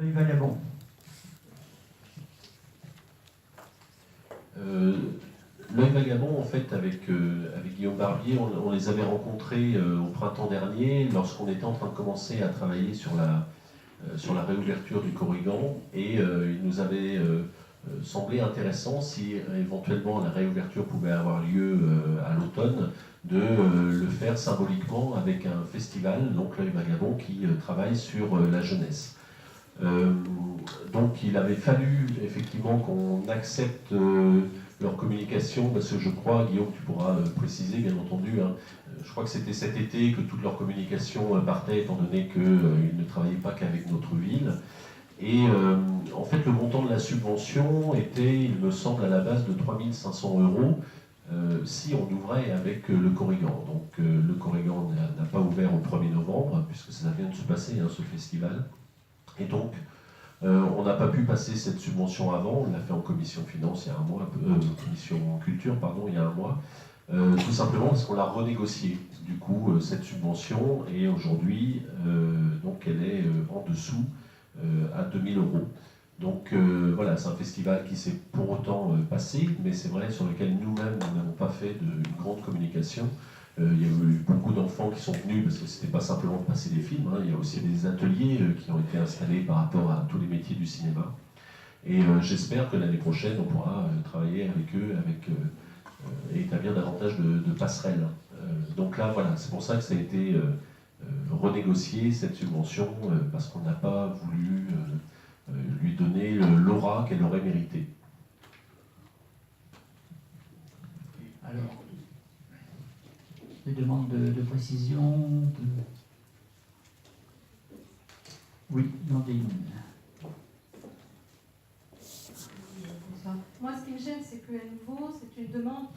L'œil vagabond. L'œil vagabond, en fait, avec Guillaume Barbier, on les avait rencontrés au printemps dernier, lorsqu'on était en train de commencer à travailler sur la réouverture du Corrigan, et il nous avait semblé intéressant, si éventuellement la réouverture pouvait avoir lieu à l'automne, de le faire symboliquement avec un festival, donc l'œil vagabond, qui travaille sur la jeunesse. Donc il avait fallu effectivement qu'on accepte leur communication, parce que je crois, Guillaume, tu pourras préciser bien entendu, hein, je crois que c'était cet été que toute leur communication partait, étant donné qu'ils ne travaillaient pas qu'avec notre ville. Et en fait, le montant de la subvention était, il me semble, à la base de 3 500 € si on ouvrait avec le Corrigan. Donc le Corrigan n'a pas ouvert au 1er novembre, puisque ça vient de se passer, hein, ce festival. Et donc, on n'a pas pu passer cette subvention avant, on l'a fait en commission finance il y a un mois, commission culture, pardon, il y a un mois, tout simplement parce qu'on l'a renégociée, du coup, cette subvention, et aujourd'hui, donc elle est en dessous, à 2 000 €. Donc voilà, c'est un festival qui s'est pour autant passé, mais c'est vrai sur lequel nous-mêmes, nous n'avons pas fait de grande communication. Il y a eu beaucoup d'enfants qui sont venus, parce que ce n'était pas simplement de passer des films, hein, il y a aussi des ateliers qui ont été installés par rapport à tous les métiers du cinéma. Et j'espère que l'année prochaine, on pourra travailler avec eux et établir davantage de passerelles. Donc là, voilà, c'est pour ça que ça a été renégocié, cette subvention, parce qu'on n'a pas voulu lui donner l'aura qu'elle aurait mérité. Alors, des demandes de précision Oui, Nandine. Moi, ce qui me gêne, c'est qu'à nouveau, c'est une demande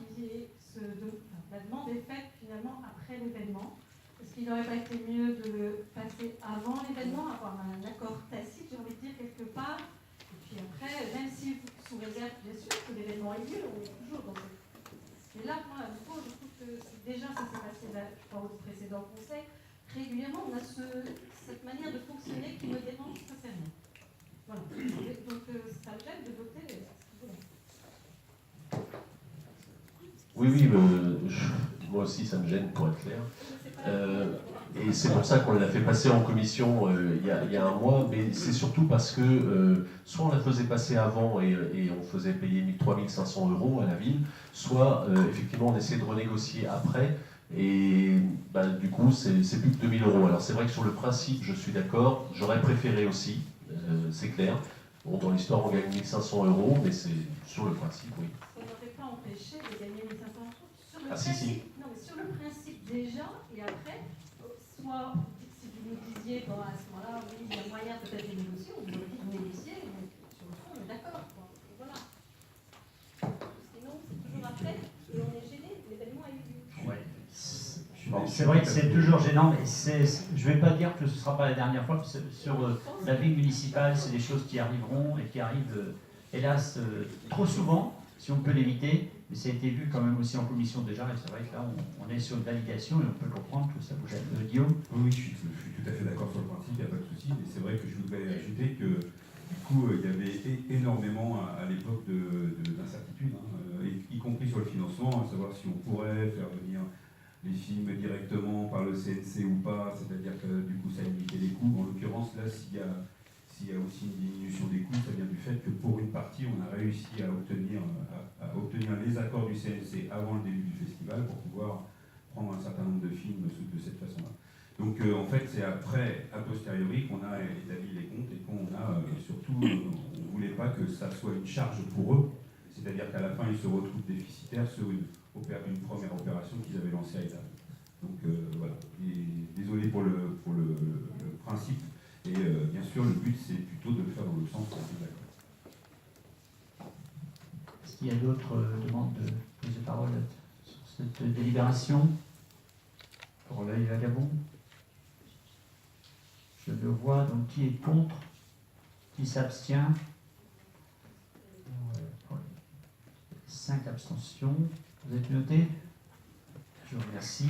la demande est faite finalement après l'événement. Est-ce qu'il n'aurait pas été mieux de le passer avant l'événement, avoir un accord tacite, j'ai envie de dire, quelque part, et puis après, même si sous réserve, bien sûr, que l'événement ait lieu, on est toujours dans cette... Et là, moi, à nouveau, je trouve que déjà, ça s'est passé là, je crois, au précédent conseil, régulièrement, on a cette manière de fonctionner qui me dérange sincèrement. Voilà. Donc, ça me gêne de voter. Oui, moi aussi ça me gêne pour être clair. Et c'est pour ça qu'on l'a fait passer en commission il y a un mois, mais c'est surtout parce que soit on la faisait passer avant et on faisait payer 3 500 € à la ville, soit effectivement on essayait de renégocier après, et bah, du coup c'est plus que 2 000 €. Alors c'est vrai que sur le principe je suis d'accord, j'aurais préféré aussi, c'est clair. Bon, dans l'histoire on gagne 1 500 €, mais c'est sur le principe, oui. Ça n'aurait pas empêché de gagner 1 500 € sur le principe. Si. Non, mais sur le principe déjà, et après, soit si vous nous disiez, bon, à ce moment-là, oui, il y a moyen peut-être de négocier, on vous aurait dit de négocier, mais sur le fond, on est d'accord. Voilà. Sinon, c'est toujours après, et on est gêné, l'événement a eu lieu. Ouais. Bon, c'est vrai que c'est toujours gênant, mais je ne vais pas dire que ce ne sera pas la dernière fois. Sur la vie municipale, c'est des choses qui arriveront et qui arrivent, hélas, trop souvent, si on peut l'éviter. Mais ça a été vu quand même aussi en commission déjà, et c'est vrai que là, on est sur une validation et on peut comprendre que ça vous gêne. Guillaume ? Oui, je suis tout à fait d'accord sur le principe, il n'y a pas de souci, mais c'est vrai que je voudrais ajouter que du coup, il y avait énormément à l'époque d'incertitudes, hein, y compris sur le financement, à savoir si on pourrait faire venir les films directement par le CNC ou pas, c'est-à-dire que du coup ça limitait les coûts. En l'occurrence, là, s'il y a aussi une diminution des coûts, ça vient du fait que pour une partie, on a réussi à obtenir les accords du CNC avant le début du festival pour pouvoir prendre un certain nombre de films de cette façon-là. Donc en fait, c'est après, a posteriori, qu'on a établi les comptes et qu'on a surtout, on ne voulait pas que ça soit une charge pour eux, c'est-à-dire qu'à la fin, ils se retrouvent déficitaires sur une première opération qu'ils avaient lancée à l'état. Donc voilà, et désolé pour le principe, et bien sûr, le but, c'est plutôt de le faire dans le sens qu'on est d'accord. Est-ce qu'il y a d'autres demandes de prise de parole sur cette délibération pour l'œil vagabond? Je le vois, donc qui est contre? Qui s'abstient? 5 abstentions. Vous êtes noté? Je vous remercie.